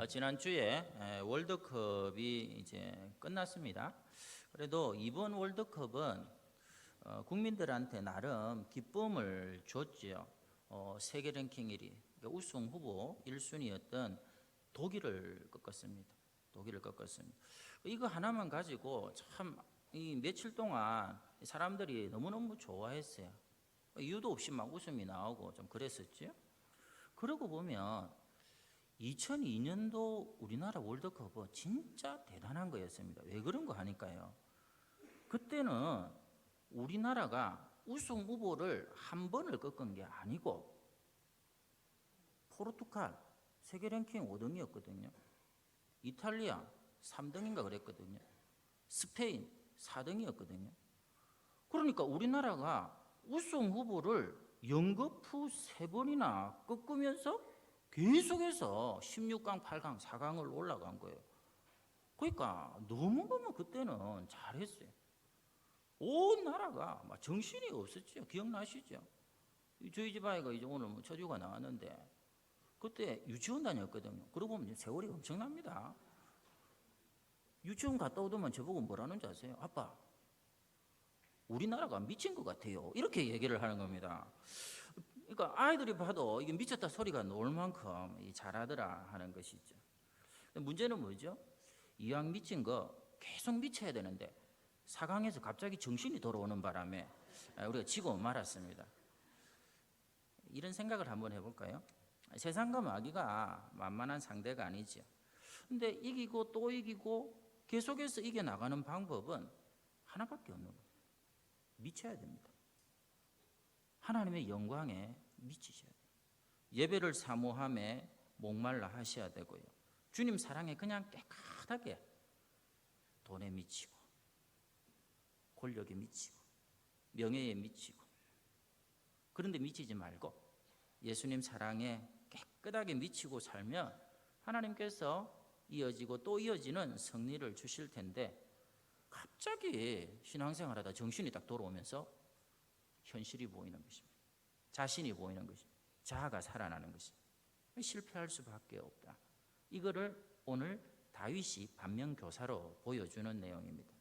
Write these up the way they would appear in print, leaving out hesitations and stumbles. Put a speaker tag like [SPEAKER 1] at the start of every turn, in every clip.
[SPEAKER 1] 지난주에 월드컵이 이제 끝났습니다. 그래도 이번 월드컵은 국민들한테 나름 기쁨을 줬지요. 세계 랭킹 1위, 그러니까 우승 후보 1순위였던 독일을 꺾었습니다. 이거 하나만 가지고 참 이 며칠 동안 사람들이 너무너무 좋아했어요. 이유도 없이 막 웃음이 나오고 좀 그랬었죠. 그러고 보면 2002년도 우리나라 월드컵은 진짜 대단한 거였습니다. 왜 그런 거 하니까요. 그때는 우리나라가 우승 후보를 한 번을 꺾은 게 아니고 포르투갈 세계 랭킹 5등이었거든요. 이탈리아 3등인가 그랬거든요. 스페인 4등이었거든요. 그러니까 우리나라가 우승 후보를 연거푸 3번이나 꺾으면서 계속해서 16강, 8강, 4강을 올라간 거예요. 그러니까 너무너무 그때는 잘했어요. 온 나라가 막 정신이 없었죠. 기억나시죠? 저희 집 아이가 이제 오늘 처주가 나왔는데 그때 유치원 다녔거든요. 그러고 보면 세월이 엄청납니다. 유치원 갔다 오더만 저보고 뭐라는 줄 아세요? 아빠, 우리나라가 미친 것 같아요. 이렇게 얘기를 하는 겁니다. 그러니까 아이들이 봐도 이게 미쳤다 소리가 나올 만큼 잘하더라 하는 것이죠. 문제는 뭐죠? 이왕 미친 거 계속 미쳐야 되는데 4강에서 갑자기 정신이 돌아오는 바람에 우리가 지고 말았습니다. 이런 생각을 한번 해볼까요? 세상과 마귀가 만만한 상대가 아니죠. 근데 이기고 또 이기고 계속해서 이겨나가는 방법은 하나밖에 없는 거예요. 미쳐야 됩니다. 하나님의 영광에 미치셔야 돼요. 예배를 사모함에 목말라 하셔야 되고요. 주님 사랑에 그냥 깨끗하게 돈에 미치고 권력에 미치고 명예에 미치고 그런데 미치지 말고 예수님 사랑에 깨끗하게 미치고 살면 하나님께서 이어지고 또 이어지는 승리를 주실 텐데 갑자기 신앙생활하다 정신이 딱 돌아오면서 현실이 보이는 것입니다. 자신이 보이는 것입니다. 자아가 살아나는 것입니다. 실패할 수밖에 없다. 이거를 오늘 다윗이 반면교사로 보여주는 내용입니다.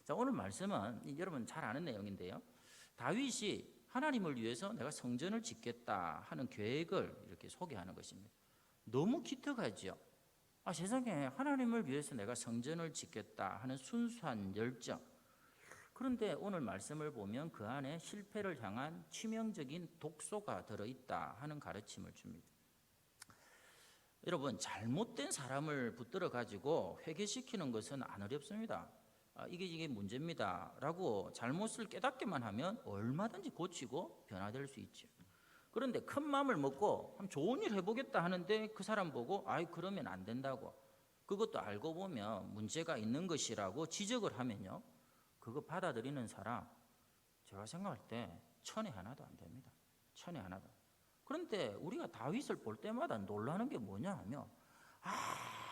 [SPEAKER 1] 자, 오늘 말씀은 여러분 잘 아는 내용인데요. 다윗이 하나님을 위해서 내가 성전을 짓겠다 하는 계획을 이렇게 소개하는 것입니다. 너무 기특하죠. 세상에 하나님을 위해서 내가 성전을 짓겠다 하는 순수한 열정. 그런데 오늘 말씀을 보면 그 안에 실패를 향한 치명적인 독소가 들어있다 하는 가르침을 줍니다. 여러분, 잘못된 사람을 붙들어 가지고 회개시키는 것은 안 어렵습니다. 이게 문제입니다 라고 잘못을 깨닫기만 하면 얼마든지 고치고 변화될 수 있죠. 그런데 큰 마음을 먹고 좋은 일 해보겠다 하는데 그 사람 보고 그러면 안 된다고, 그것도 알고 보면 문제가 있는 것이라고 지적을 하면요, 그거 받아들이는 사람 제가 생각할 때 천에 하나도 안 됩니다. 천에 하나도. 그런데 우리가 다윗을 볼 때마다 놀라는 게 뭐냐 하면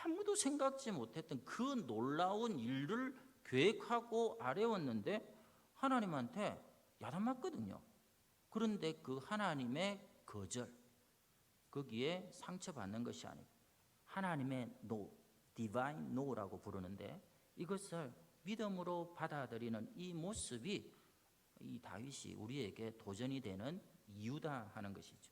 [SPEAKER 1] 아무도 생각지 못했던 그 놀라운 일을 계획하고 아뢰었는데 하나님한테 야단맞거든요. 그런데 그 하나님의 거절, 거기에 상처받는 것이 아니고 하나님의 no, divine no라고 부르는데 이것을 믿음으로 받아들이는 이 모습이 이 다윗이 우리에게 도전이 되는 이유다 하는 것이죠.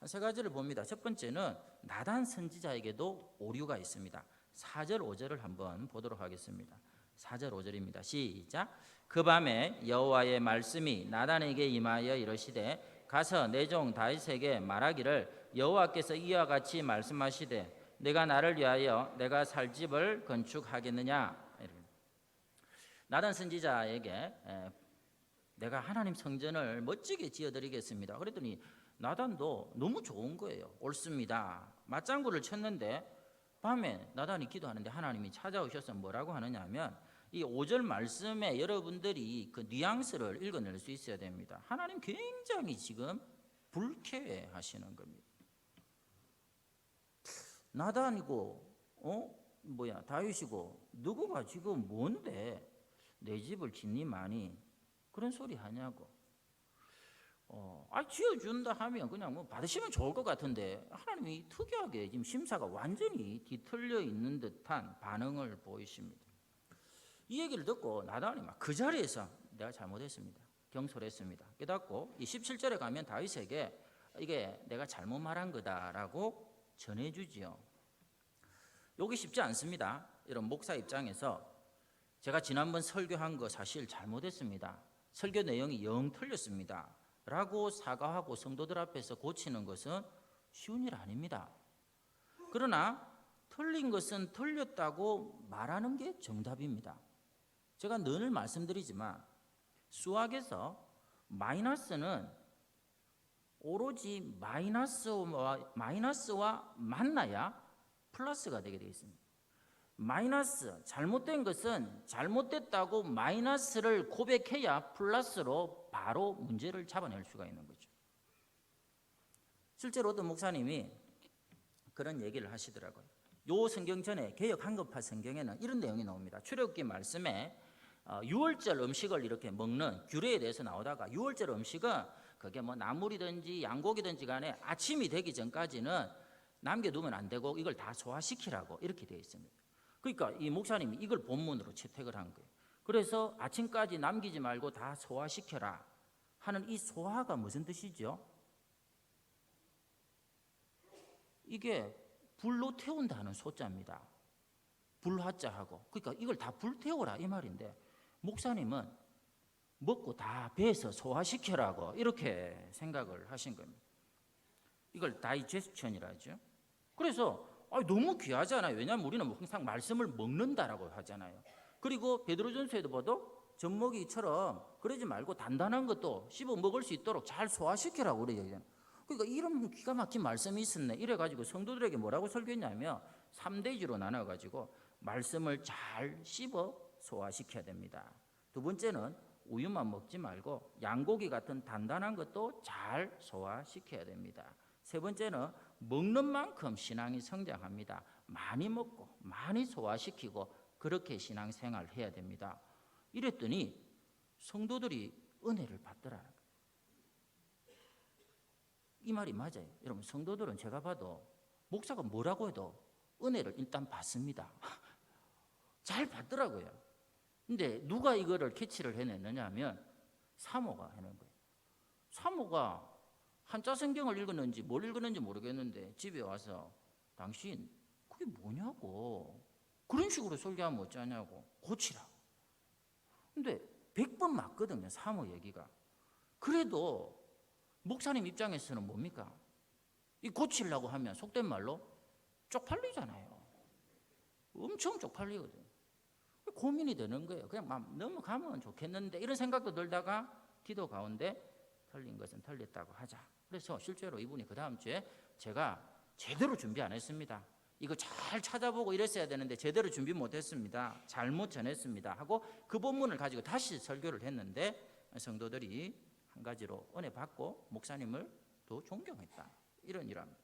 [SPEAKER 1] 세 가지를 봅니다. 첫 번째는 나단 선지자에게도 오류가 있습니다. 4절 5절을 한번 보도록 하겠습니다. 4절 5절입니다. 시작. 그 밤에 여호와의 말씀이 나단에게 임하여 이르시되 가서 내 종 다윗에게 말하기를 여호와께서 이와 같이 말씀하시되 내가 나를 위하여 내가 살 집을 건축하겠느냐. 나단 선지자에게 내가 하나님 성전을 멋지게 지어드리겠습니다. 그랬더니 나단도 너무 좋은 거예요. 옳습니다. 맞장구를 쳤는데 밤에 나단이 기도하는데 하나님이 찾아오셔서 뭐라고 하느냐 하면 이 5절 말씀에 여러분들이 그 뉘앙스를 읽어낼 수 있어야 됩니다. 하나님 굉장히 지금 불쾌해하시는 겁니다. 나단이고 다윗이고 누구가 지금 뭔데 내 집을 짓니 많이 그런 소리 하냐고. 지어준다 하면 그냥 뭐 받으시면 좋을 것 같은데 하나님이 특이하게 지금 심사가 완전히 뒤틀려 있는 듯한 반응을 보이십니다. 이 얘기를 듣고 나단이 막 그 자리에서 내가 잘못했습니다. 경솔했습니다. 깨닫고 이 17절에 가면 다윗에게 이게 내가 잘못 말한 거다라고 전해주지요. 여기 쉽지 않습니다. 이런 목사 입장에서 제가 지난번 설교한 거 사실 잘못했습니다. 설교 내용이 영 틀렸습니다. 라고 사과하고 성도들 앞에서 고치는 것은 쉬운 일 아닙니다. 그러나 틀린 것은 틀렸다고 말하는 게 정답입니다. 제가 늘 말씀드리지만 수학에서 마이너스는 오로지 마이너스와 만나야 플러스가 되게 되어 있습니다. 마이너스, 잘못된 것은 잘못됐다고 마이너스를 고백해야 플러스로 바로 문제를 잡아낼 수가 있는 거죠. 실제로 어떤 목사님이 그런 얘기를 하시더라고요. 요 성경 전에 개역 한급파 성경에는 이런 내용이 나옵니다. 출애굽기 말씀에 유월절 음식을 이렇게 먹는 규례에 대해서 나오다가 유월절 음식은 그게 뭐 나물이든지 양고기든지 간에 아침이 되기 전까지는 남겨두면 안 되고 이걸 다 소화시키라고 이렇게 되어 있습니다. 그러니까 이 목사님이 이걸 본문으로 채택을 한 거예요. 그래서 아침까지 남기지 말고 다 소화시켜라 하는 이 소화가 무슨 뜻이죠? 이게 불로 태운다는 소자입니다. 불화자하고. 그러니까 이걸 다 불태워라 이 말인데 목사님은 먹고 다 배에서 소화시켜라고 이렇게 생각을 하신 겁니다. 이걸 다이제스천이라죠. 그래서 너무 귀하잖아요. 왜냐하면 우리는 항상 말씀을 먹는다라고 하잖아요. 그리고 베드로전서에도 봐도 젖먹이처럼 그러지 말고 단단한 것도 씹어 먹을 수 있도록 잘 소화시키라고 그래요. 그러니까 이런 기가 막힌 말씀이 있었네. 이래가지고 성도들에게 뭐라고 설교했냐면 3대지로 나눠가지고 말씀을 잘 씹어 소화시켜야 됩니다. 두 번째는 우유만 먹지 말고 양고기 같은 단단한 것도 잘 소화시켜야 됩니다. 세 번째는 먹는 만큼 신앙이 성장합니다. 많이 먹고 많이 소화시키고 그렇게 신앙생활을 해야 됩니다. 이랬더니 성도들이 은혜를 받더라는 거예요. 이 말이 맞아요. 여러분 성도들은 제가 봐도 목사가 뭐라고 해도 은혜를 일단 받습니다. 잘 받더라고요. 근데 누가 이거를 캐치를 해냈느냐 하면 사모가 해낸 거예요. 사모가 한자 성경을 읽었는지 뭘 읽었는지 모르겠는데 집에 와서 당신 그게 뭐냐고 그런 식으로 설교하면 어쩌냐고 고치라고. 근데 100번 맞거든요. 사모 얘기가. 그래도 목사님 입장에서는 뭡니까? 이 고치려고 하면 속된 말로 쪽팔리잖아요. 엄청 쪽팔리거든요. 고민이 되는 거예요. 그냥 막 넘어가면 좋겠는데 이런 생각도 들다가 기도 가운데 틀린 것은 틀렸다고 하자. 그래서 실제로 이분이 그 다음 주에 제가 제대로 준비 안 했습니다. 이거 잘 찾아보고 이랬어야 되는데 제대로 준비 못했습니다. 잘못 전했습니다. 하고 그 본문을 가지고 다시 설교를 했는데 성도들이 한 가지로 은혜 받고 목사님을 더 존경했다. 이런 일합니다.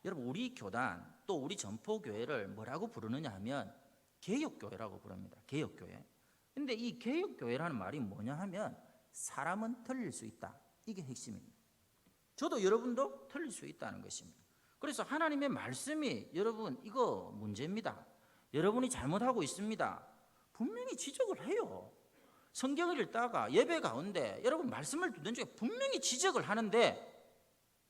[SPEAKER 1] 여러분 우리 교단 또 우리 전포교회를 뭐라고 부르느냐 하면 개혁교회라고 부릅니다. 개혁교회. 근데 이 개혁교회라는 말이 뭐냐 하면 사람은 틀릴 수 있다. 이게 핵심입니다. 저도 여러분도 틀릴 수 있다는 것입니다. 그래서 하나님의 말씀이 여러분 이거 문제입니다. 여러분이 잘못하고 있습니다. 분명히 지적을 해요. 성경을 읽다가 예배 가운데 여러분 말씀을 듣는 중에 분명히 지적을 하는데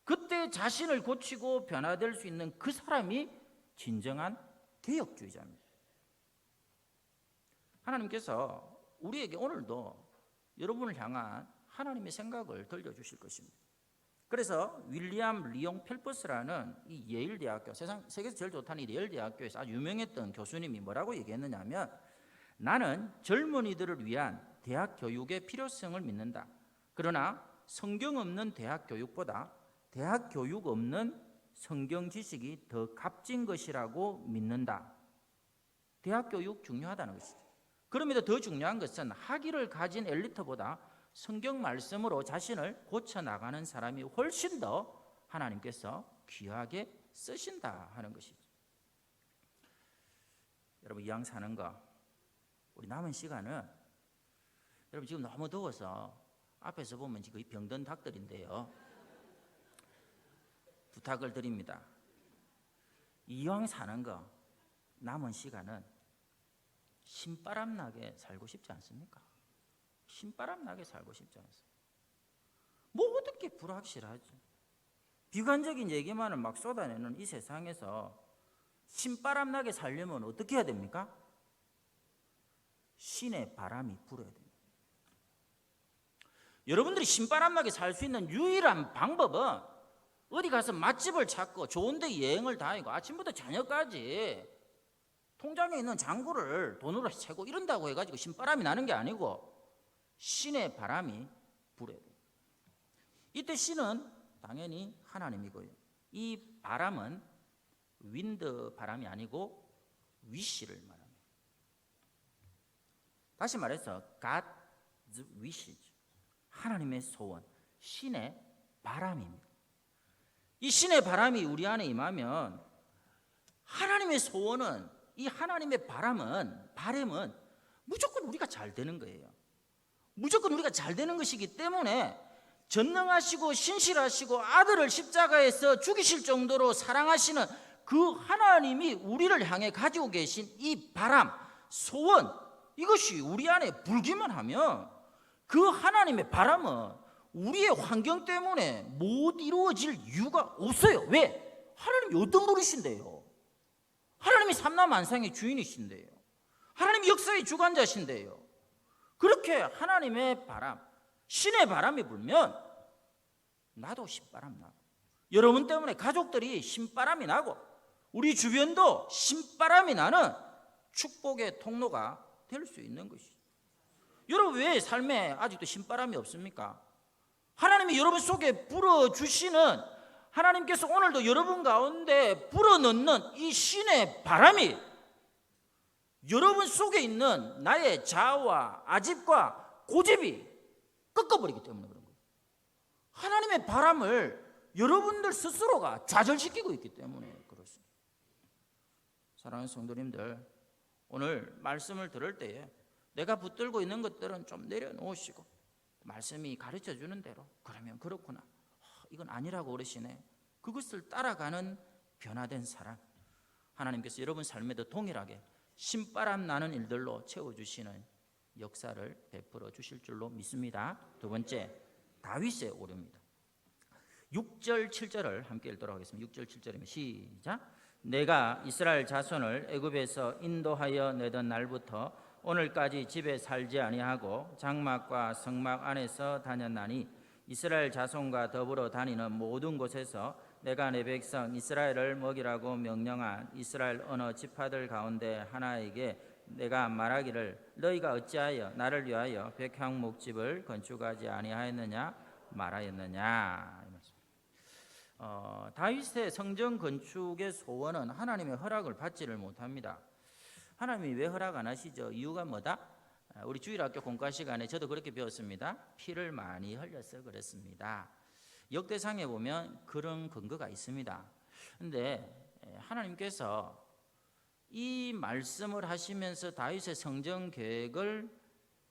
[SPEAKER 1] 그때 자신을 고치고 변화될 수 있는 그 사람이 진정한 개혁주의자입니다. 하나님께서 우리에게 오늘도 여러분을 향한 하나님의 생각을 들려주실 것입니다. 그래서 윌리엄 리용 펠퍼스라는 이 예일 대학교, 세계에서 제일 좋다는 이 예일 대학교에서 아주 유명했던 교수님이 뭐라고 얘기했느냐 하면 나는 젊은이들을 위한 대학 교육의 필요성을 믿는다. 그러나 성경 없는 대학 교육보다 대학 교육 없는 성경 지식이 더 값진 것이라고 믿는다. 대학 교육 중요하다는 것이죠. 그럼에도 더 중요한 것은 학위를 가진 엘리트보다 성경 말씀으로 자신을 고쳐나가는 사람이 훨씬 더 하나님께서 귀하게 쓰신다 하는 것이죠. 여러분 이왕 사는 거 우리 남은 시간은 여러분 지금 너무 더워서 앞에서 보면 거의 병든 닭들인데요. 부탁을 드립니다. 이왕 사는 거 남은 시간은 신바람 나게 살고 싶지 않습니까? 신바람 나게 살고 싶지 않습니까? 모든 게 불확실하죠. 비관적인 얘기만을 막 쏟아내는 이 세상에서 신바람 나게 살려면 어떻게 해야 됩니까? 신의 바람이 불어야 됩니다. 여러분들이 신바람 나게 살 수 있는 유일한 방법은 어디 가서 맛집을 찾고 좋은 데 여행을 다니고 아침부터 저녁까지 통장에 있는 잔고를 돈으로 채고 이런다고 해가지고 신바람이 나는 게 아니고 신의 바람이 불어야 돼요. 이때 신은 당연히 하나님이고요. 이 바람은 윈드 바람이 아니고 위시를 말합니다. 다시 말해서 God's wishes, 하나님의 소원, 신의 바람입니다. 이 신의 바람이 우리 안에 임하면 하나님의 소원은, 이 하나님의 바람은 무조건 우리가 잘 되는 거예요. 무조건 우리가 잘 되는 것이기 때문에 전능하시고 신실하시고 아들을 십자가에서 죽이실 정도로 사랑하시는 그 하나님이 우리를 향해 가지고 계신 이 바람, 소원, 이것이 우리 안에 불기만 하면 그 하나님의 바람은 우리의 환경 때문에 못 이루어질 이유가 없어요. 왜? 하나님이 어떤 분이신데요? 하나님이 삼라만상의 주인이신데요. 하나님이 역사의 주관자신데요. 그렇게 하나님의 바람, 신의 바람이 불면 나도 신바람 나고, 여러분 때문에 가족들이 신바람이 나고, 우리 주변도 신바람이 나는 축복의 통로가 될 수 있는 것이죠. 여러분 왜 삶에 아직도 신바람이 없습니까? 하나님이 여러분 속에 불어주시는, 하나님께서 오늘도 여러분 가운데 불어넣는 이 신의 바람이 여러분 속에 있는 나의 자아와 아집과 고집이 꺾어버리기 때문에 그런 거예요. 하나님의 바람을 여러분들 스스로가 좌절시키고 있기 때문에 그렇습니다. 사랑하는 성도님들, 오늘 말씀을 들을 때에 내가 붙들고 있는 것들은 좀 내려놓으시고 말씀이 가르쳐 주는 대로, 그러면 그렇구나, 이건 아니라고 그러시네, 그것을 따라가는 변화된 사람, 하나님께서 여러분 삶에도 동일하게 신바람 나는 일들로 채워주시는 역사를 베풀어 주실 줄로 믿습니다. 두 번째, 다윗의 오류입니다. 6절 7절을 함께 읽도록 하겠습니다. 6절 7절이면 시작. 내가 이스라엘 자손을 애굽에서 인도하여 내던 날부터 오늘까지 집에 살지 아니하고 장막과 성막 안에서 다녔나니 이스라엘 자손과 더불어 다니는 모든 곳에서 내가 내 백성 이스라엘을 먹이라고 명령한 이스라엘 어느 지파들 가운데 하나에게 내가 말하기를 너희가 어찌하여 나를 위하여 백향 목집을 건축하지 아니하였느냐 말하였느냐. 다윗의 성전 건축의 소원은 하나님의 허락을 받지를 못합니다. 하나님이 왜 허락 안 하시죠? 이유가 뭐다? 우리 주일학교 공과 시간에 저도 그렇게 배웠습니다. 피를 많이 흘려서 그렇습니다. 역대상에 보면 그런 근거가 있습니다. 그런데 하나님께서 이 말씀을 하시면서 다윗의 성전 계획을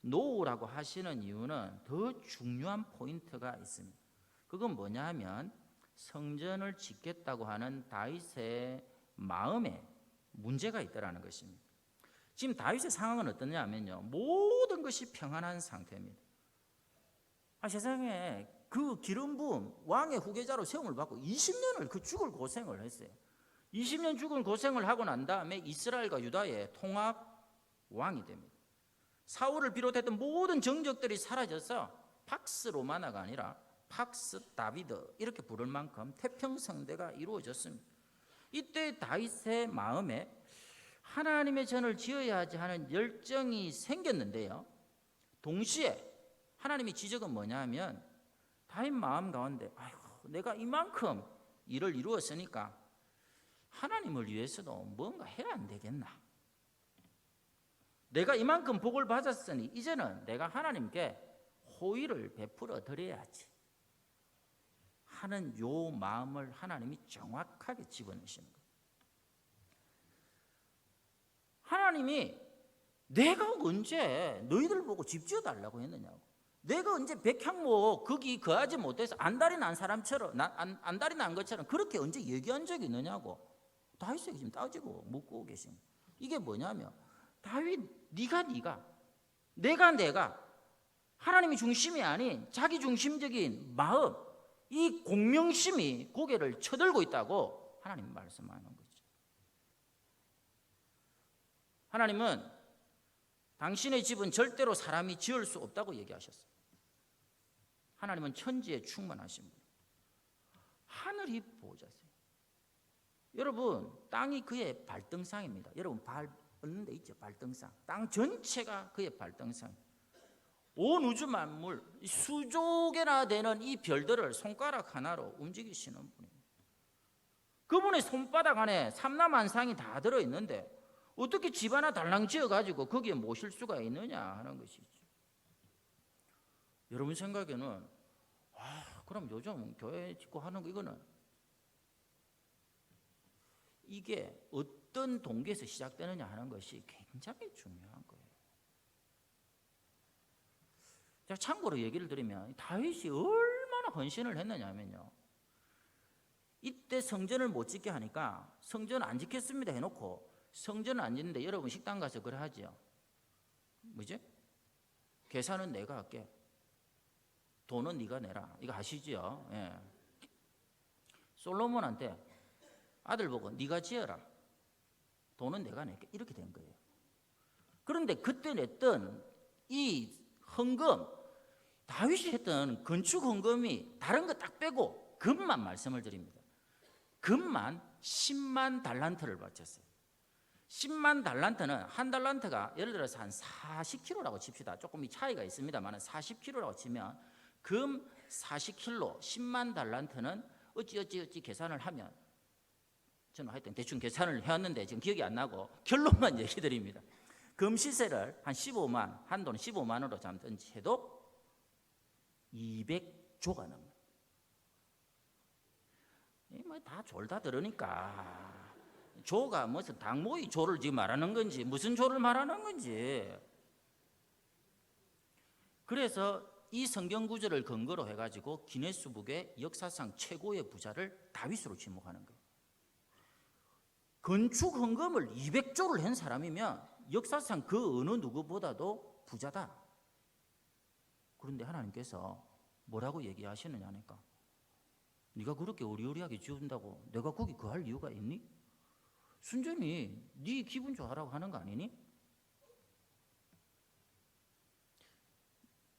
[SPEAKER 1] 놓으라고 하시는 이유는 더 중요한 포인트가 있습니다. 그건 뭐냐 하면 성전을 짓겠다고 하는 다윗의 마음에 문제가 있다는 것입니다. 지금 다윗의 상황은 어떠냐면요, 모든 것이 평안한 상태입니다. 세상에 그 기름 부음 왕의 후계자로 세움을 받고 20년을 그 죽을 고생을 했어요. 20년 죽을 고생을 하고 난 다음에 이스라엘과 유다의 통합 왕이 됩니다. 사울을 비롯했던 모든 정적들이 사라져서 팍스 로마나가 아니라 팍스 다비드 이렇게 부를 만큼 태평성대가 이루어졌습니다. 이때 다윗의 마음에 하나님의 전을 지어야지 하는 열정이 생겼는데요, 동시에 하나님의 지적은 뭐냐면 다윗 마음 가운데 내가 이만큼 일을 이루었으니까 하나님을 위해서도 뭔가 해야 안 되겠나, 내가 이만큼 복을 받았으니 이제는 내가 하나님께 호의를 베풀어 드려야지 하는 요 마음을 하나님이 정확하게 집어넣으시는 거예요. 하나님이 내가 언제 너희들 보고 집 지어달라고 했느냐고, 내가 언제 백향목 거기 거하지 못해서 안달이 난 사람처럼 안달이 난 것처럼 그렇게 언제 얘기한 적이 있느냐고 다윗에게 지금 따지고 묻고 계신. 이게 뭐냐면 다윗 네가 내가 하나님이 중심이 아닌 자기 중심적인 마음, 이 공명심이 고개를 쳐들고 있다고 하나님 말씀하는 거죠. 하나님은 당신의 집은 절대로 사람이 지을 수 없다고 얘기하셨어요. 하나님은 천지에 충만하신 분, 하늘이 보호자세요. 여러분, 땅이 그의 발등상입니다. 여러분 발 얻는 데 있죠. 발등상. 땅 전체가 그의 발등상. 온 우주 만물 수조 개나 되는 이 별들을 손가락 하나로 움직이시는 분입니다. 그분의 손바닥 안에 삼라만상이 다 들어있는데 어떻게 집 하나 달랑 지어가지고 거기에 모실 수가 있느냐 하는 것이죠. 여러분 생각에는 그럼 요즘 교회 짓고 하는 거 이거는 이게 어떤 동기에서 시작되느냐 하는 것이 굉장히 중요한 거예요. 자, 참고로 얘기를 드리면 다윗이 얼마나 헌신을 했느냐면요, 이때 성전을 못 짓게 하니까 성전 안 짓겠습니다 해놓고 성전을 안 짓는데 여러분 식당 가서 그래 하죠. 뭐지? 계산은 내가 할게. 돈은 네가 내라. 이거 아시죠? 예. 솔로몬한테 아들 보고 네가 지어라. 돈은 내가 낼게. 이렇게 된 거예요. 그런데 그때 냈던 이 헌금, 다윗이 했던 건축 헌금이 다른 거 딱 빼고 금만 말씀을 드립니다. 금만 10만 달란트를 바쳤어요. 10만 달란트는 한 달란트가 예를 들어서 한 40kg라고 칩시다. 조금 이 차이가 있습니다만 40kg라고 치면 금 40kg 10만 달란트는 어찌 계산을 하면 저는 하여튼 대충 계산을 해왔는데 지금 기억이 안 나고 결론만 얘기 드립니다. 금 시세를 한 15만, 한돈 15만으로 잡든지 해도 200조가 넘어요. 다 졸다 들으니까 조가 무슨 당모의 조를 지금 말하는 건지 무슨 조를 말하는 건지. 그래서 이 성경 구절을 근거로 해가지고 기네스북의 역사상 최고의 부자를 다윗으로 지목하는 거예요. 건축 헌금을 200조를 한 사람이면 역사상 그 어느 누구보다도 부자다. 그런데 하나님께서 뭐라고 얘기하시느냐 하니까 네가 그렇게 어리어리하게 지운다고 내가 거기 거할 이유가 있니? 순전히 네 기분 좋아라고 하는 거 아니니?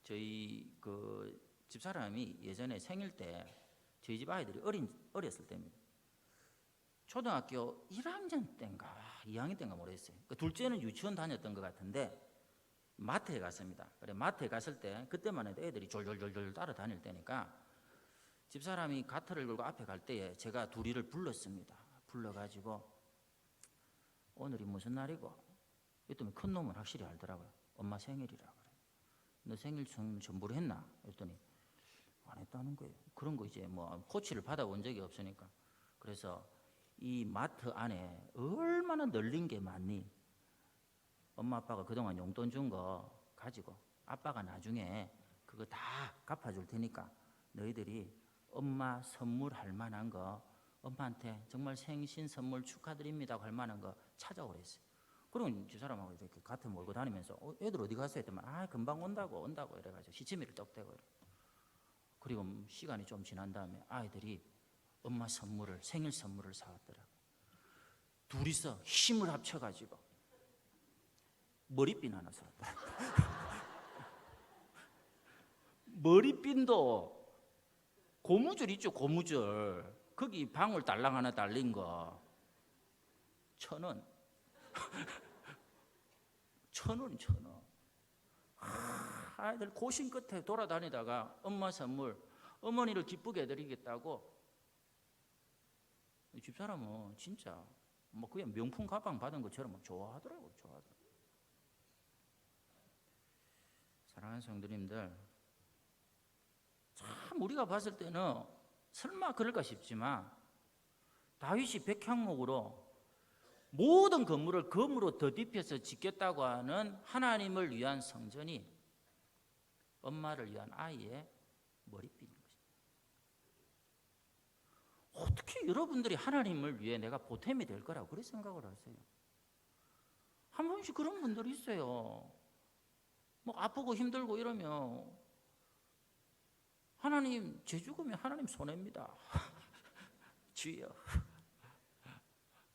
[SPEAKER 1] 저희 그 집사람이 예전에 생일 때 저희 집 아이들이 어렸을 때입니다. 초등학교 1학년 때인가 2학년 때인가 모르겠어요. 그 둘째는 유치원 다녔던 것 같은데 마트에 갔습니다. 그래 마트에 갔을 때 그때만 해도 애들이 졸졸졸졸 따라다닐 때니까 집사람이 가트를 걸고 앞에 갈 때에 제가 둘이를 불렀습니다. 불러가지고 오늘이 무슨 날이고? 그랬더니 큰 놈은 확실히 알더라고요. 엄마 생일이라 그래. 너 생일 전부를 했나? 그랬더니 안 했다는 거예요. 그런 거 이제 뭐 코치를 받아본 적이 없으니까. 그래서 이 마트 안에 얼마나 널린 게 많니? 엄마 아빠가 그동안 용돈 준 거 가지고 아빠가 나중에 그거 다 갚아줄 테니까 너희들이 엄마 선물할 만한 거 엄마한테 정말 생신 선물 축하드립니다 할 만한 거 찾아오랬어요. 그러면 저 사람하고 이렇게 가트 몰고 다니면서 애들 어디 갔어? 했더니 금방 온다고 이래가지고 시치미를 떡대고 이래. 그리고 시간이 좀 지난 다음에 아이들이 엄마 선물을 생일 선물을 사왔더라고요. 둘이서 힘을 합쳐가지고 머리핀 하나 사왔더라고요. 머리핀도 고무줄 있죠, 고무줄. 거기 방울 달랑 하나 달린 거 1,000원. 1,000원. 아이들 고심 끝에 돌아다니다가 엄마 선물, 어머니를 기쁘게 해드리겠다고. 집사람은 진짜 뭐 그냥 명품 가방 받은 것처럼 좋아하더라고요. 사랑하는 성도님들, 참 우리가 봤을 때는 설마 그럴까 싶지만 다윗이 백향목으로 모든 건물을 금으로 덧입혀서 짓겠다고 하는 하나님을 위한 성전이 엄마를 위한 아이의 머리핀인 것입니다. 어떻게 여러분들이 하나님을 위해 내가 보탬이 될 거라고 그렇게 생각을 하세요? 한 번씩 그런 분들이 있어요. 뭐 아프고 힘들고 이러면 하나님 제 죽으면 하나님 손해입니다. 주여.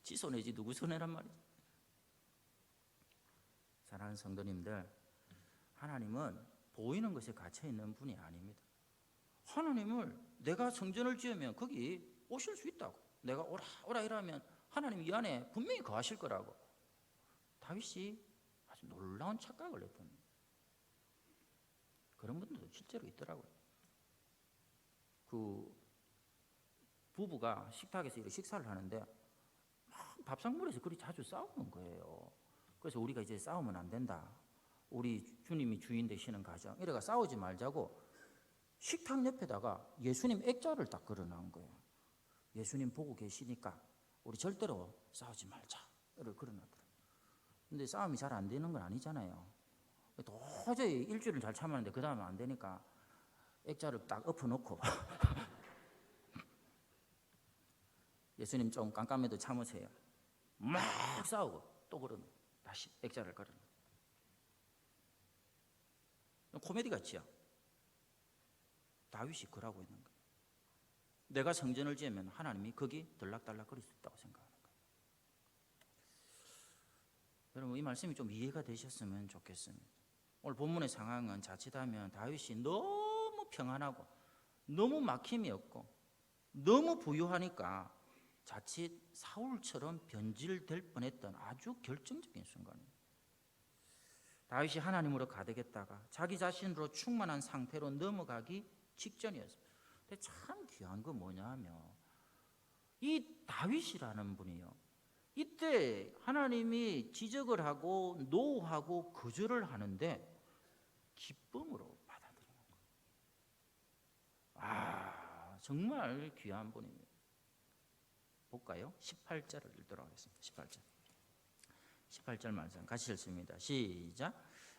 [SPEAKER 1] 지 손해지 누구 손해란 말이지. 사랑하는 성도님들, 하나님은 보이는 것에 갇혀 있는 분이 아닙니다. 하나님을 내가 성전을 지으면 거기 오실 수 있다고. 내가 오라 오라 이러면 하나님 이 안에 분명히 거하실 거라고. 다윗이 아주 놀라운 착각을 했던 그런 분들도 실제로 있더라고요. 그 부부가 식탁에서 이렇게 식사를 하는데 막 밥상머리에서 그리 자주 싸우는 거예요. 그래서 우리가 이제 싸우면 안 된다. 우리 주님이 주인 되시는 가정 이래가 싸우지 말자고 식탁 옆에다가 예수님 액자를 딱 걸어놓은 거예요. 예수님 보고 계시니까 우리 절대로 싸우지 말자를 걸어놨더라고요. 근데 싸움이 잘 안 되는 건 아니잖아요. 도저히 일주일을 잘 참았는데 그 다음에 안 되니까 액자를 딱 엎어놓고 예수님 좀 깜깜해도 참으세요. 막 싸우고 또 걸어놓고 다시 액자를 걸어놓고. 코미디 같지요? 다윗이 그러고 있는 거예요. 내가 성전을 지으면 하나님이 거기 들락달락거릴 수 있다고 생각하는 거예요. 여러분 이 말씀이 좀 이해가 되셨으면 좋겠습니다. 오늘 본문의 상황은 자칫하면 다윗이 너무 평안하고 너무 막힘이 없고 너무 부유하니까 자칫 사울처럼 변질될 뻔했던 아주 결정적인 순간입니다. 다윗이 하나님으로 가득했다가 자기 자신으로 충만한 상태로 넘어가기 직전이었습니다. 근데 참 귀한 건 뭐냐 하면 이 다윗이라는 분이요, 이때 하나님이 지적을 하고 노하고 거절을 하는데 기쁨으로 받아들이는 거예요. 아, 정말 귀한 분입니다. 볼까요? 18절을 읽도록 하겠습니다. 18절 말씀 같이 읽습니다. 시작.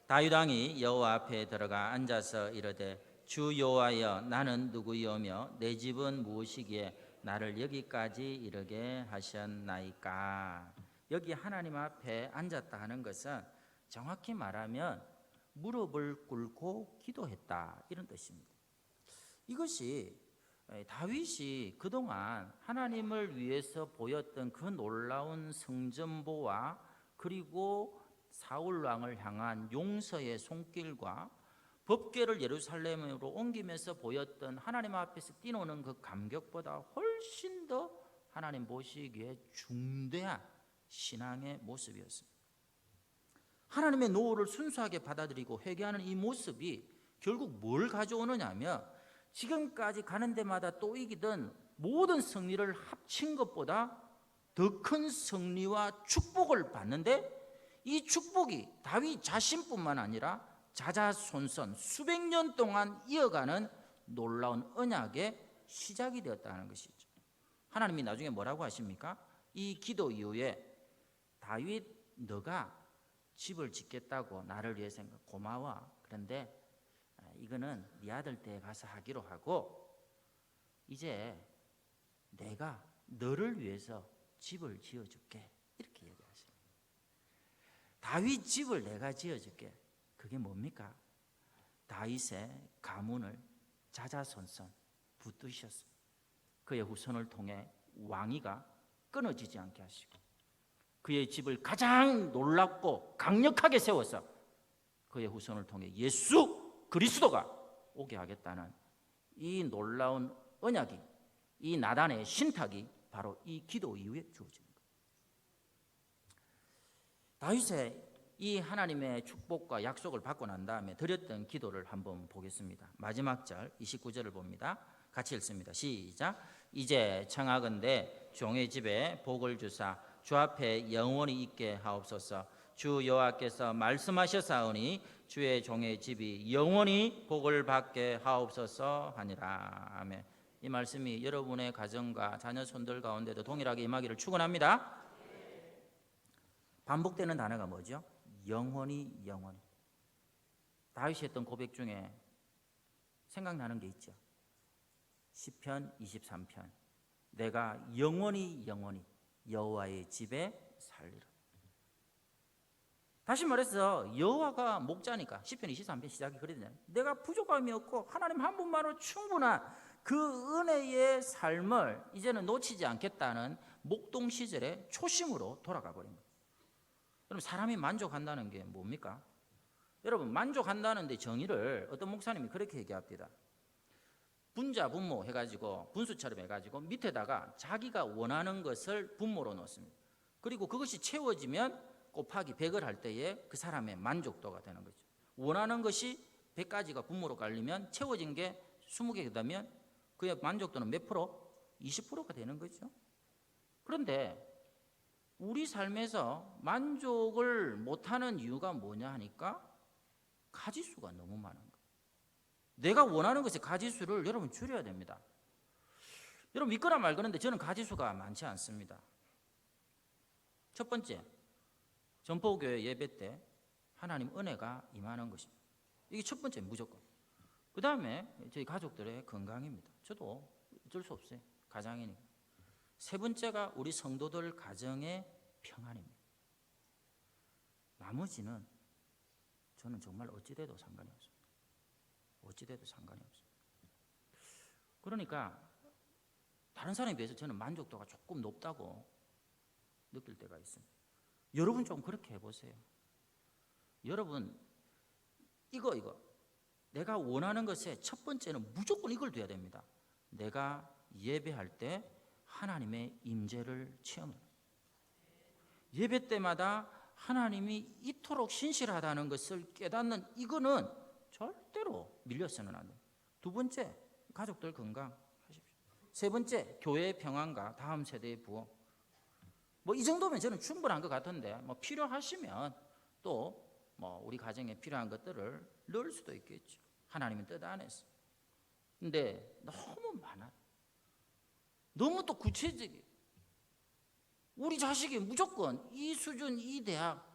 [SPEAKER 1] 다윗 왕이 여호와 앞에 들어가 앉아서 이르되 주 여호와여 나는 누구이오며 내 집은 무엇이기에 나를 여기까지 이르게 하셨나이까. 여기 하나님 앞에 앉았다 하는 것은 정확히 말하면 무릎을 꿇고 기도했다 이런 뜻입니다. 이것이 다윗이 그동안 하나님을 위해서 보였던 그 놀라운 성전보와 그리고 사울 왕을 향한 용서의 손길과 법궤를 예루살렘으로 옮기면서 보였던 하나님 앞에서 뛰노는 그 감격보다 훨씬 더 하나님 보시기에 중대한 신앙의 모습이었습니다. 하나님의 노를 순수하게 받아들이고 회개하는 이 모습이 결국 뭘 가져오느냐 하면 지금까지 가는 데마다 또 이기던 모든 승리를 합친 것보다 더 큰 승리와 축복을 받는데 이 축복이 다윗 자신뿐만 아니라 자자손손 수백 년 동안 이어가는 놀라운 언약의 시작이 되었다는 것이죠. 하나님이 나중에 뭐라고 하십니까? 이 기도 이후에 다윗 너가 집을 짓겠다고 나를 위해서 고마워. 그런데 이거는 네 아들 때 가서 하기로 하고 이제 내가 너를 위해서 집을 지어줄게 이렇게 얘기하십니다. 다윗 집을 내가 지어줄게. 그게 뭡니까? 다윗의 가문을 자자손손 붙드셨습니다. 그의 후손을 통해 왕위가 끊어지지 않게 하시고 그의 집을 가장 놀랍고 강력하게 세워서 그의 후손을 통해 예수 그리스도가 오게 하겠다는 이 놀라운 언약이, 이 나단의 신탁이 바로 이 기도 이후에 주어지는 거예요. 다윗의 이 하나님의 축복과 약속을 받고 난 다음에 드렸던 기도를 한번 보겠습니다. 마지막 절 29절을 봅니다. 같이 읽습니다. 시작. 이제 청하건대 종의 집에 복을 주사 주 앞에 영원히 있게 하옵소서. 주 여호와께서 말씀하셨사오니 주의 종의 집이 영원히 복을 받게 하옵소서 하니라. 아멘. 이 말씀이 여러분의 가정과 자녀 손들 가운데도 동일하게 임하기를 축원합니다. 반복되는 단어가 뭐죠? 영원히 영원히. 다윗이 했던 고백 중에 생각나는 게 있죠. 시편 23편. 내가 영원히 여호와의 집에 살리라. 다시 말해서 여호와가 목자니까 시편 23편 시작이 그러잖아요. 내가 부족함이 없고 하나님 한 분만으로 충분한 그 은혜의 삶을 이제는 놓치지 않겠다는 목동 시절의 초심으로 돌아가 버린 거예요. 그럼 사람이 만족한다는 게 뭡니까? 여러분, 만족한다는 데 정의를 어떤 목사님이 그렇게 얘기합니다. 분자 분모 해가지고 분수처럼 해가지고 밑에다가 자기가 원하는 것을 분모로 넣습니다. 그리고 그것이 채워지면 곱하기 100을 할 때에 그 사람의 만족도가 되는 거죠. 원하는 것이 100가지가 분모로 깔리면 채워진 게 20개가 되면 그의 만족도는 몇 프로? 20%가 되는 거죠. 그런데 우리 삶에서 만족을 못하는 이유가 뭐냐 하니까 가지수가 너무 많은 거예요. 내가 원하는 것의 가지수를 여러분 줄여야 됩니다. 여러분 믿거나 말거는데 저는 가지수가 많지 않습니다. 첫 번째, 전포교회 예배 때 하나님 은혜가 임하는 것입니다. 이게 첫 번째 무조건. 그 다음에 저희 가족들의 건강입니다. 저도 어쩔 수 없어요. 가장이니까. 세 번째가 우리 성도들 가정의 평안입니다. 나머지는 저는 정말 어찌돼도 상관이 없습니다. 어찌돼도 상관이 없습니다. 그러니까 다른 사람에 비해서 저는 만족도가 조금 높다고 느낄 때가 있습니다. 여러분 좀 그렇게 해보세요. 여러분 이거 내가 원하는 것에 첫 번째는 무조건 이걸 둬야 됩니다. 내가 예배할 때 하나님의 임재를 체험해요. 예배 때마다 하나님이 이토록 신실하다는 것을 깨닫는 이거는 절대로 밀려서는 안 돼요. 두 번째, 가족들 건강하십시오. 세 번째, 교회의 평안과 다음 세대의 부흥. 뭐 이 정도면 저는 충분한 것 같은데 뭐 필요하시면 또 뭐 우리 가정에 필요한 것들을 넣을 수도 있겠죠. 하나님의 뜻 안에서. 근데 너무 많아요. 너무 또 구체적이에요. 우리 자식이 무조건 이 수준, 이 대학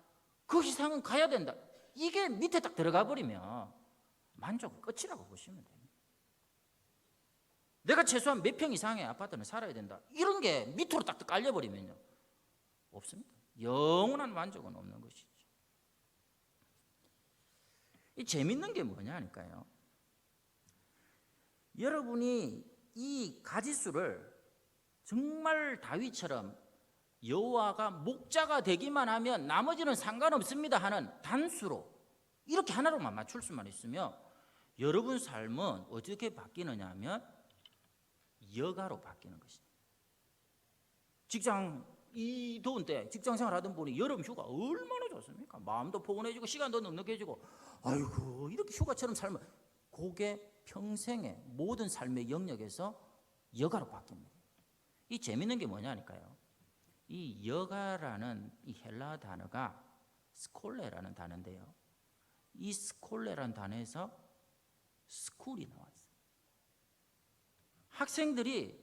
[SPEAKER 1] 그 이상은 가야 된다. 이게 밑에 딱 들어가 버리면 만족은 끝이라고 보시면 됩니다. 내가 최소한 몇 평 이상의 아파트는 살아야 된다. 이런 게 밑으로 딱 깔려버리면요. 없습니다. 영원한 만족은 없는 것이죠. 이 재밌는 게 뭐냐 하니까요. 여러분이 이 가지수를 정말 다윗처럼 여호와가 목자가 되기만 하면 나머지는 상관없습니다 하는 단수로 이렇게 하나로만 맞출 수만 있으면 여러분 삶은 어떻게 바뀌느냐 하면 여가로 바뀌는 것입니다. 직장 이 더운 때 직장 생활하던 분이 여름 휴가 얼마나 좋습니까? 마음도 포근해지고 시간도 넉넉해지고 아이고 이렇게 휴가처럼 살면 그게 평생의 모든 삶의 영역에서 여가로 바뀝니다. 이 재밌는 게 뭐냐니까요. 이 여가라는 이 헬라 단어가 스콜레라는 단어인데요. 이 스콜레라는 단어에서 스쿨이 나와 있어요. 학생들이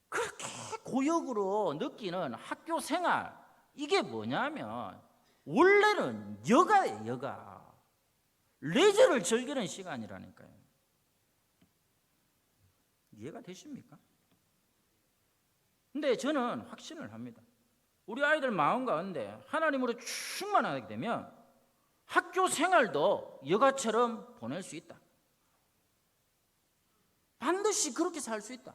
[SPEAKER 1] 그렇게 고역으로 느끼는 학교 생활 이게 뭐냐면 원래는 여가예요. 여가. 레저를 즐기는 시간이라니까요. 이해가 되십니까? 근데 저는 확신을 합니다. 우리 아이들 마음 가운데 하나님으로 충만하게 되면 학교 생활도 여가처럼 보낼 수 있다. 반드시 그렇게 살 수 있다.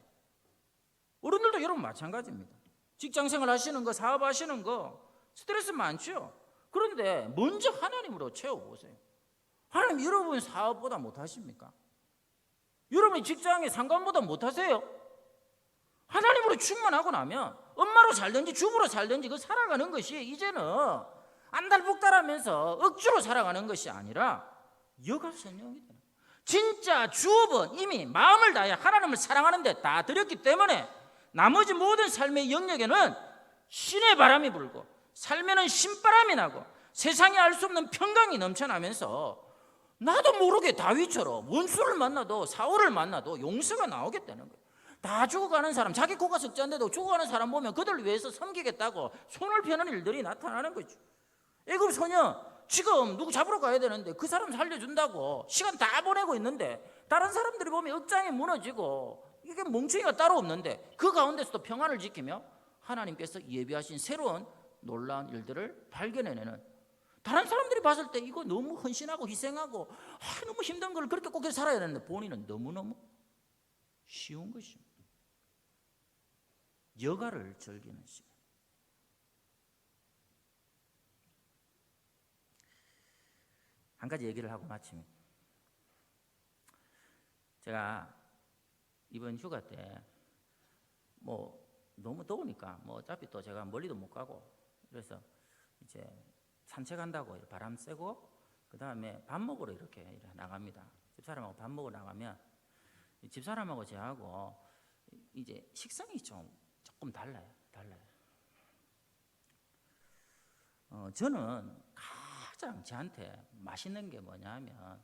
[SPEAKER 1] 어른들도 여러분 마찬가지입니다. 직장생활 하시는 거, 사업하시는 거 스트레스 많죠. 그런데 먼저 하나님으로 채워보세요. 하나님 여러분 사업보다 못하십니까? 여러분이 직장에 상관보다 못하세요? 하나님으로 충만하고 나면 엄마로 살든지 주부로 살든지 그 살아가는 것이 이제는 안달복달하면서 억지로 살아가는 것이 아니라 여가선용이 되는 거예요. 진짜 주업은 이미 마음을 다해 하나님을 사랑하는 데 다 들였기 때문에 나머지 모든 삶의 영역에는 신의 바람이 불고 삶에는 신바람이 나고 세상에 알 수 없는 평강이 넘쳐나면서 나도 모르게 다윗처럼 원수를 만나도 사울을 만나도 용서가 나오겠다는 거예요. 다 죽어가는 사람, 자기 코가 석자인데도 죽어가는 사람 보면 그들을 위해서 섬기겠다고 손을 펴는 일들이 나타나는 거죠. 애굽 소녀 지금 누구 잡으러 가야 되는데 그 사람 살려준다고 시간 다 보내고 있는데 다른 사람들이 보면 억장이 무너지고 이게 멍청이가 따로 없는데 그 가운데서도 평안을 지키며 하나님께서 예비하신 새로운 놀라운 일들을 발견해내는, 다른 사람들이 봤을 때 이거 너무 헌신하고 희생하고 너무 힘든 걸 그렇게 꼭 살아야 되는데 본인은 너무너무 쉬운 것입니다. 여가를 즐기는 시간. 한 가지 얘기를 하고 마칩니다. 제가 이번 휴가 때 뭐 너무 더우니까 뭐 어차피 또 제가 멀리도 못 가고 그래서 이제 산책한다고 바람 쐬고 그 다음에 밥 먹으러 이렇게 나갑니다. 집사람하고 밥 먹으러 나가면 집사람하고 저하고 이제 식성이 조금 달라요. 저는 가장 저한테 맛있는 게 뭐냐면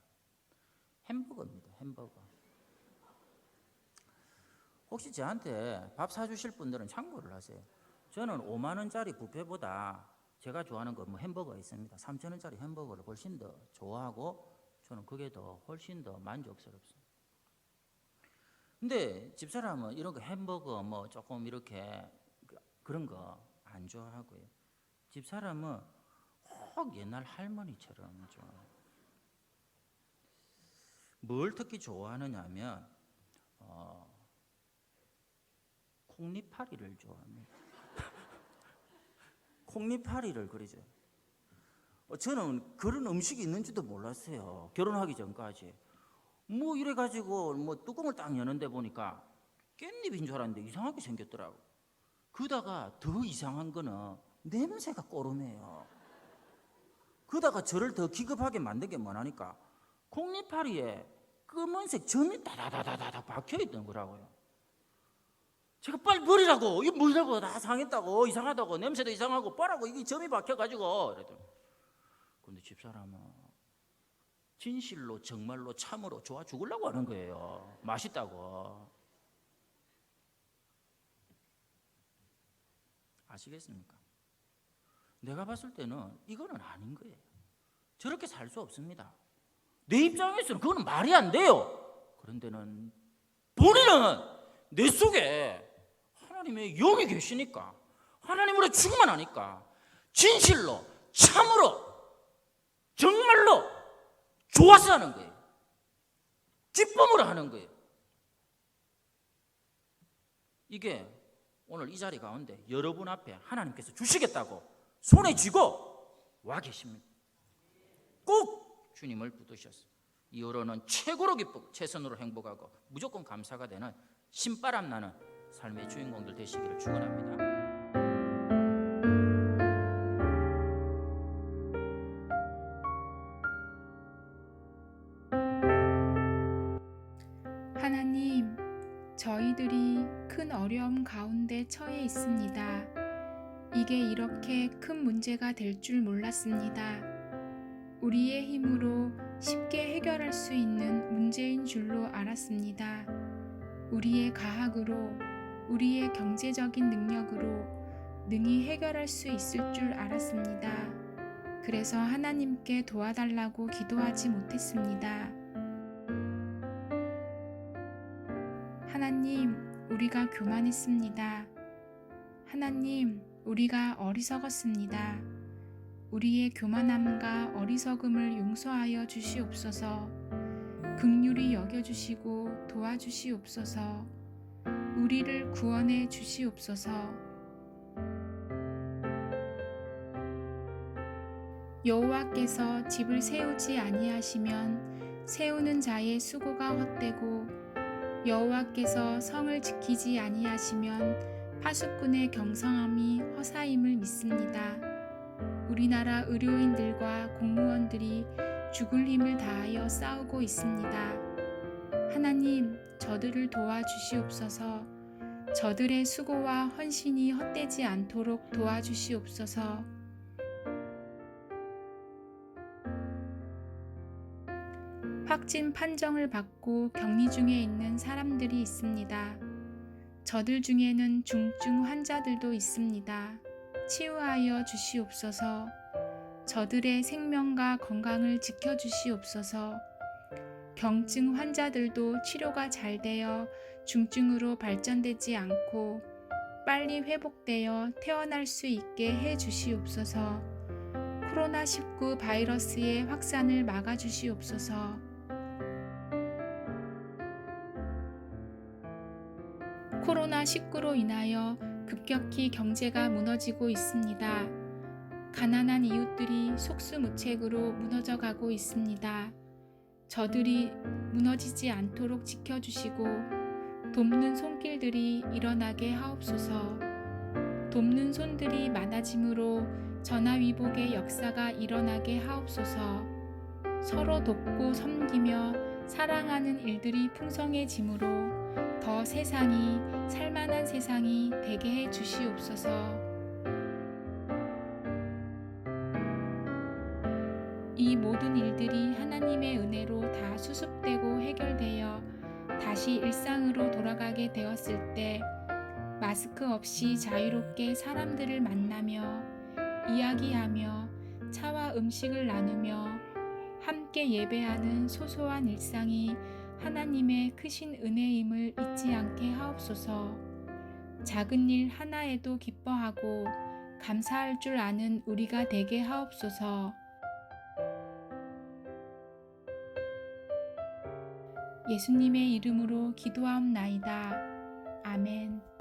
[SPEAKER 1] 햄버거입니다. 햄버거. 혹시 저한테 밥 사주실 분들은 참고를 하세요. 저는 5만 원짜리 뷔페보다 제가 좋아하는 거 뭐 햄버거가 있습니다. 3천 원짜리 햄버거를 훨씬 더 좋아하고 저는 그게 더 훨씬 더 만족스럽습니다. 근데 집사람은 이런 거 햄버거 뭐 조금 이렇게 그런 거 안 좋아하고요. 집사람은 꼭 옛날 할머니처럼 좋아해요. 뭘 특히 좋아하느냐 하면 콩잎파리를 좋아합니다. 콩잎파리를 그리죠. 저는 그런 음식이 있는지도 몰랐어요. 결혼하기 전까지. 뭐 이래가지고 뭐 뚜껑을 딱 여는데 보니까 깻잎인 줄 알았는데 이상하게 생겼더라고. 그러다가 더 이상한 거는 냄새가 꼬름해요. 그러다가 저를 더 기겁하게 만든 게 뭐냐니까 콩잎파리에 검은색 점이 다다다다다 박혀있던 거라고요. 제가 빨리 버리라고, 이게 뭐라고, 다 상했다고, 이상하다고, 냄새도 이상하고 뽀라고 이게 점이 박혀가지고 그랬더니, 근데 집사람은 진실로 정말로 참으로 좋아 죽으려고 하는 거예요. 맛있다고. 아시겠습니까? 내가 봤을 때는 이거는 아닌 거예요. 저렇게 살 수 없습니다. 내 입장에서는 그거는 말이 안 돼요. 그런데는 본인은 내 속에 하나님의 영이 계시니까, 하나님으로 죽으면 하니까 진실로 참으로 정말로 좋아서 하는 거예요. 기쁨으로 하는 거예요. 이게 오늘 이 자리 가운데 여러분 앞에 하나님께서 주시겠다고 손에 쥐고 와 계십니다. 꼭 주님을 붙드셨어요. 이후로는 최고로 기쁘고 최선으로 행복하고 무조건 감사가 되는 신바람 나는 삶의 주인공들 되시기를 축원합니다.
[SPEAKER 2] 하나님, 저희들이 큰 어려움 가운데 처해 있습니다. 이게 이렇게 큰 문제가 될 줄 몰랐습니다. 우리의 힘으로 쉽게 해결할 수 있는 문제인 줄로 알았습니다. 우리의 가학으로, 우리의 경제적인 능력으로 능히 해결할 수 있을 줄 알았습니다. 그래서 하나님께 도와달라고 기도하지 못했습니다. 하나님, 우리가 교만했습니다. 하나님, 우리가 어리석었습니다. 우리의 교만함과 어리석음을 용서하여 주시옵소서. 긍휼히 여겨주시고 도와주시옵소서. 우리를 구원해 주시옵소서. 여호와께서 집을 세우지 아니하시면 세우는 자의 수고가 헛되고 여호와께서 성을 지키지 아니하시면 파수꾼의 경성함이 허사임을 믿습니다. 우리나라 의료인들과 공무원들이 죽을 힘을 다하여 싸우고 있습니다. 하나님, 저들을 도와주시옵소서. 저들의 수고와 헌신이 헛되지 않도록 도와주시옵소서. 확진 판정을 받고 격리 중에 있는 사람들이 있습니다. 저들 중에는 중증 환자들도 있습니다. 치유하여 주시옵소서. 저들의 생명과 건강을 지켜주시옵소서. 경증 환자들도 치료가 잘 되어 중증으로 발전되지 않고 빨리 회복되어 태어날 수 있게 해 주시옵소서. 코로나19 바이러스의 확산을 막아 주시옵소서. 코로나19로 인하여 급격히 경제가 무너지고 있습니다. 가난한 이웃들이 속수무책으로 무너져 가고 있습니다. 저들이 무너지지 않도록 지켜주시고 돕는 손길들이 일어나게 하옵소서. 돕는 손들이 많아짐으로 전화위복의 역사가 일어나게 하옵소서. 서로 돕고 섬기며 사랑하는 일들이 풍성해짐으로 더 세상이 살만한 세상이 되게 해 주시옵소서. 이 모든 일들이 하나님의 은혜로 다 수습되고 해결되어 다시 일상으로 돌아가게 되었을 때 마스크 없이 자유롭게 사람들을 만나며 이야기하며 차와 음식을 나누며 함께 예배하는 소소한 일상이 하나님의 크신 은혜임을 잊지 않게 하옵소서. 작은 일 하나에도 기뻐하고 감사할 줄 아는 우리가 되게 하옵소서. 예수님의 이름으로 기도하옵나이다. 아멘.